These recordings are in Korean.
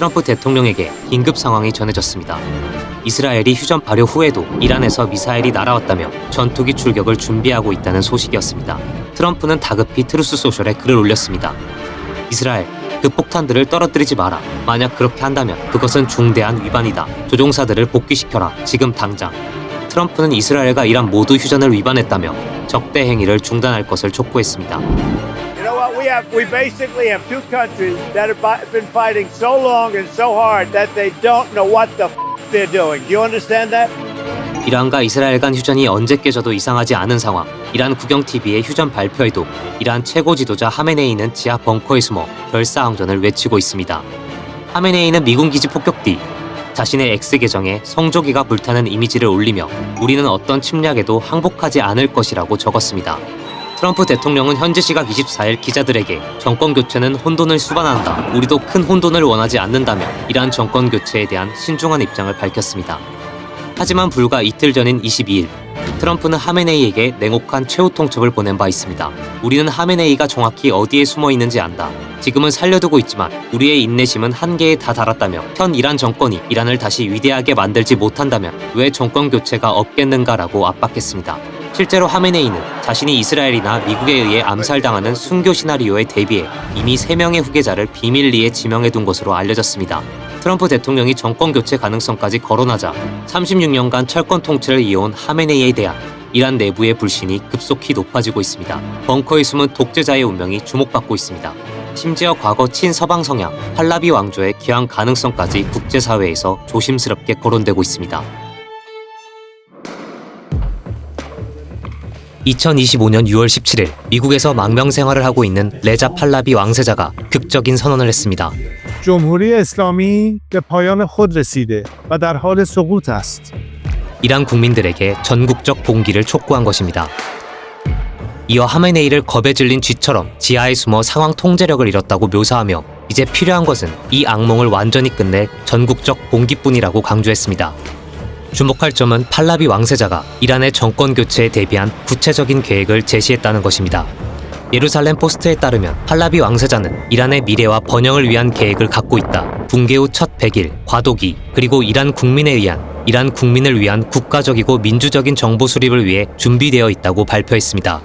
트럼프 대통령에게 긴급 상황이 전해졌습니다. 이스라엘이 휴전 발효 후에도 이란에서 미사일이 날아왔다며 전투기 출격을 준비하고 있다는 소식이었습니다. 트럼프는 다급히 트루스 소셜에 글을 올렸습니다. 이스라엘, 그 폭탄들을 떨어뜨리지 마라. 만약 그렇게 한다면 그것은 중대한 위반이다. 조종사들을 복귀시켜라. 지금 당장. 트럼프는 이스라엘과 이란 모두 휴전을 위반했다며 적대 행위를 중단할 것을 촉구했습니다. You know what? We basically have two countries that have been fighting so long and so hard that they don't know what the they're doing. Do you understand that? 이란과 이스라엘 간 휴전이 언제 깨져도 이상하지 않은 상황. 이란 국영TV의 휴전 발표에도 이란 최고 지도자 하메네이는 지하 벙커에 숨어 결사항전을 외치고 있습니다. 하메네이는 미군 기지 폭격 뒤 자신의 X계정에 성조기가 불타는 이미지를 올리며 우리는 어떤 침략에도 항복하지 않을 것이라고 적었습니다. 트럼프 대통령은 현지 시각 24일 기자들에게 정권 교체는 혼돈을 수반한다. 우리도 큰 혼돈을 원하지 않는다며 이란 정권 교체에 대한 신중한 입장을 밝혔습니다. 하지만 불과 이틀 전인 22일 트럼프는 하메네이에게 냉혹한 최후 통첩을 보낸 바 있습니다. 우리는 하메네이가 정확히 어디에 숨어 있는지 안다. 지금은 살려두고 있지만 우리의 인내심은 한계에 다 달았다며 현 이란 정권이 이란을 다시 위대하게 만들지 못한다면 왜 정권 교체가 없겠는가라고 압박했습니다. 실제로 하메네이는 자신이 이스라엘이나 미국에 의해 암살당하는 순교 시나리오에 대비해 이미 3명의 후계자를 비밀리에 지명해둔 것으로 알려졌습니다. 트럼프 대통령이 정권 교체 가능성까지 거론하자 36년간 철권 통치를 이어온 하메네이에 대한 이란 내부의 불신이 급속히 높아지고 있습니다. 벙커에 숨은 독재자의 운명이 주목받고 있습니다. 심지어 과거 친서방 성향 팔라비 왕조의 귀환 가능성까지 국제사회에서 조심스럽게 거론되고 있습니다. 2025년 6월 17일 미국에서 망명 생활을 하고 있는 레자 팔라비 왕세자가 극적인 선언을 했습니다. جمهوری اسلامی به پایان خود رسیده و در حال سقوط است. 이란 국민들에게 전국적 봉기를 촉구한 것입니다. 이어 하메네이를 겁에 질린 쥐처럼 지하에 숨어 상황 통제력을 잃었다고 묘사하며 이제 필요한 것은 이 악몽을 완전히 끝낼 전국적 봉기뿐이라고 강조했습니다. 주목할 점은 팔라비 왕세자가 이란의 정권 교체에 대비한 구체적인 계획을 제시했다는 것입니다. 예루살렘 포스트에 따르면 팔라비 왕세자는 이란의 미래와 번영을 위한 계획을 갖고 있다. 붕괴 후 첫 100일, 과도기, 그리고 이란 국민을 위한 국가적이고 민주적인 정보 수립을 위해 준비되어 있다고 발표했습니다.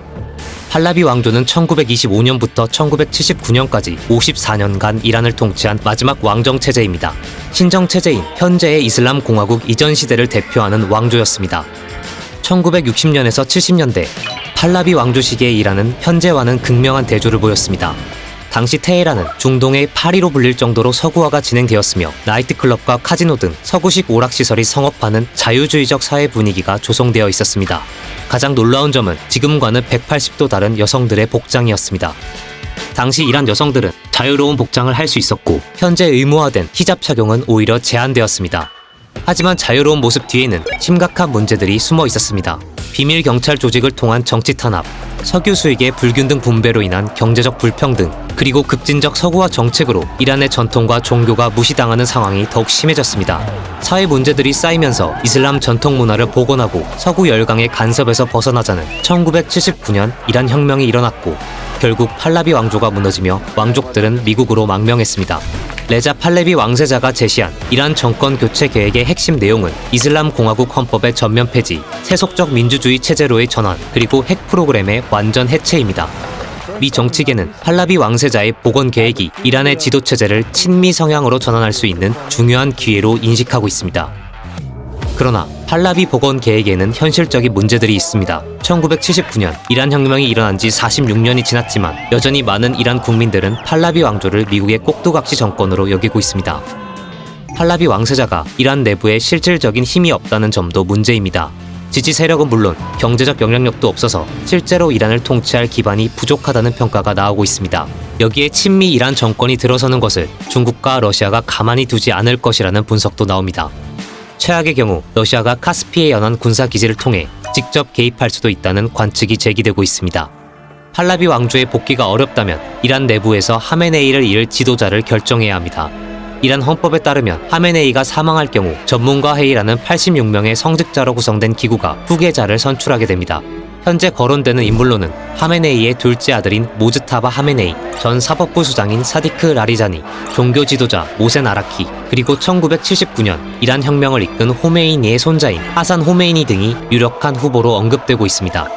팔라비 왕조는 1925년부터 1979년까지 54년간 이란을 통치한 마지막 왕정 체제입니다. 신정 체제인 현재의 이슬람 공화국 이전 시대를 대표하는 왕조였습니다. 1960년에서 70년대 팔라비 왕조 시기의 이란은 현재와는 극명한 대조를 보였습니다. 당시 테헤란은 중동의 파리로 불릴 정도로 서구화가 진행되었으며 나이트클럽과 카지노 등 서구식 오락시설이 성업하는 자유주의적 사회 분위기가 조성되어 있었습니다. 가장 놀라운 점은 지금과는 180도 다른 여성들의 복장이었습니다. 당시 이란 여성들은 자유로운 복장을 할 수 있었고 현재 의무화된 히잡 착용은 오히려 제한되었습니다. 하지만 자유로운 모습 뒤에는 심각한 문제들이 숨어 있었습니다. 비밀 경찰 조직을 통한 정치 탄압, 석유 수익의 불균등 분배로 인한 경제적 불평등, 그리고 급진적 서구화 정책으로 이란의 전통과 종교가 무시당하는 상황이 더욱 심해졌습니다. 사회 문제들이 쌓이면서 이슬람 전통 문화를 복원하고 서구 열강의 간섭에서 벗어나자는 1979년 이란 혁명이 일어났고 결국 팔라비 왕조가 무너지며 왕족들은 미국으로 망명했습니다. 레자 팔레비 왕세자가 제시한 이란 정권 교체 계획의 핵심 내용은 이슬람 공화국 헌법의 전면 폐지, 세속적 민주주의 체제로의 전환, 그리고 핵 프로그램의 완전 해체입니다. 미 정치계는 팔라비 왕세자의 복원 계획이 이란의 지도 체제를 친미 성향으로 전환할 수 있는 중요한 기회로 인식하고 있습니다. 그러나 팔라비 복원 계획에는 현실적인 문제들이 있습니다. 1979년 이란 혁명이 일어난 지 46년이 지났지만 여전히 많은 이란 국민들은 팔라비 왕조를 미국의 꼭두각시 정권으로 여기고 있습니다. 팔라비 왕세자가 이란 내부에 실질적인 힘이 없다는 점도 문제입니다. 지지 세력은 물론 경제적 영향력도 없어서 실제로 이란을 통치할 기반이 부족하다는 평가가 나오고 있습니다. 여기에 친미 이란 정권이 들어서는 것을 중국과 러시아가 가만히 두지 않을 것이라는 분석도 나옵니다. 최악의 경우 러시아가 카스피에 연한 군사기지를 통해 직접 개입할 수도 있다는 관측이 제기되고 있습니다. 팔라비 왕조의 복귀가 어렵다면 이란 내부에서 하메네이를 이을 지도자를 결정해야 합니다. 이란 헌법에 따르면 하메네이가 사망할 경우 전문가 회의라는 86명의 성직자로 구성된 기구가 후계자를 선출하게 됩니다. 현재 거론되는 인물로는 하메네이의 둘째 아들인 모즈타바 하메네이, 전 사법부 수장인 사디크 라리자니, 종교 지도자 모센 아라키, 그리고 1979년 이란 혁명을 이끈 호메이니의 손자인 하산 호메이니 등이 유력한 후보로 언급되고 있습니다.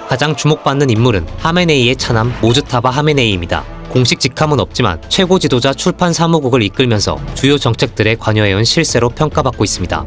가장 주목받는 인물은 하메네이의 차남 모즈타바 하메네이입니다. 공식 직함은 없지만 최고 지도자 출판 사무국을 이끌면서 주요 정책들에 관여해온 실세로 평가받고 있습니다.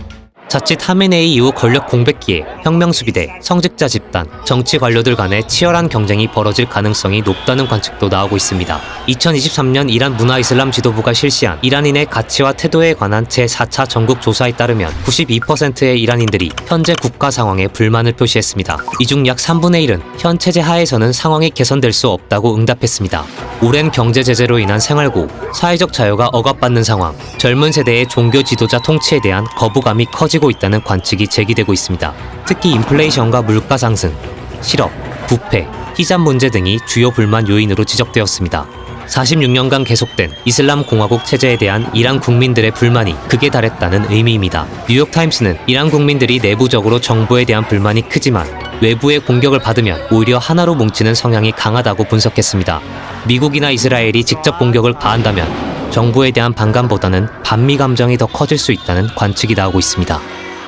자칫 하메네이 이후 권력 공백기에 혁명수비대, 성직자 집단, 정치 관료들 간의 치열한 경쟁이 벌어질 가능성이 높다는 관측도 나오고 있습니다. 2023년 이란 문화이슬람 지도부가 실시한 이란인의 가치와 태도에 관한 제4차 전국 조사에 따르면 92%의 이란인들이 현재 국가 상황에 불만을 표시했습니다. 이 중 약 3분의 1은 현 체제 하에서는 상황이 개선될 수 없다고 응답했습니다. 오랜 경제 제재로 인한 생활고, 사회적 자유가 억압받는 상황, 젊은 세대의 종교 지도자 통치에 대한 거부감이 커지고 있다는 관측이 제기되고 있습니다. 특히 인플레이션과 물가 상승, 실업, 부패, 히잡 문제 등이 주요 불만 요인으로 지적되었습니다. 46년간 계속된 이슬람 공화국 체제에 대한 이란 국민들의 불만이 극에 달했다는 의미입니다. 뉴욕타임스는 이란 국민들이 내부적으로 정부에 대한 불만이 크지만 외부의 공격을 받으면 오히려 하나로 뭉치는 성향이 강하다고 분석했습니다. 미국이나 이스라엘이 직접 공격을 가한다면 정부에 대한 반감보다는 반미 감정이 더 커질 수 있다는 관측이 나오고 있습니다.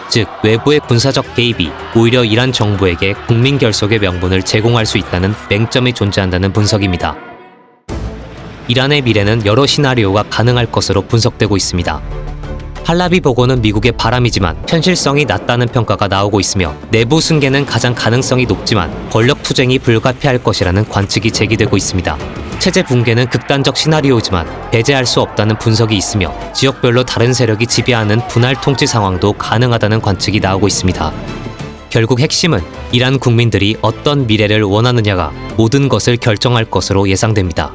즉, 외부의 군사적 개입이 오히려 이란 정부에게 국민 결속의 명분을 제공할 수 있다는 맹점이 존재한다는 분석입니다. 이란의 미래는 여러 시나리오가 가능할 것으로 분석되고 있습니다. 팔라비 보고는 미국의 바람이지만 현실성이 낮다는 평가가 나오고 있으며 내부 승계는 가장 가능성이 높지만 권력 투쟁이 불가피할 것이라는 관측이 제기되고 있습니다. 체제 붕괴는 극단적 시나리오지만 배제할 수 없다는 분석이 있으며 지역별로 다른 세력이 지배하는 분할 통치 상황도 가능하다는 관측이 나오고 있습니다. 결국 핵심은 이란 국민들이 어떤 미래를 원하느냐가 모든 것을 결정할 것으로 예상됩니다.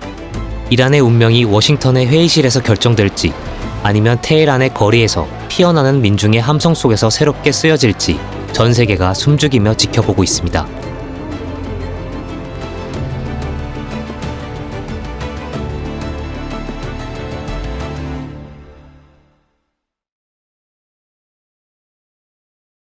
이란의 운명이 워싱턴의 회의실에서 결정될지 아니면 테헤란의 거리에서 피어나는 민중의 함성 속에서 새롭게 쓰여질지 전 세계가 숨죽이며 지켜보고 있습니다.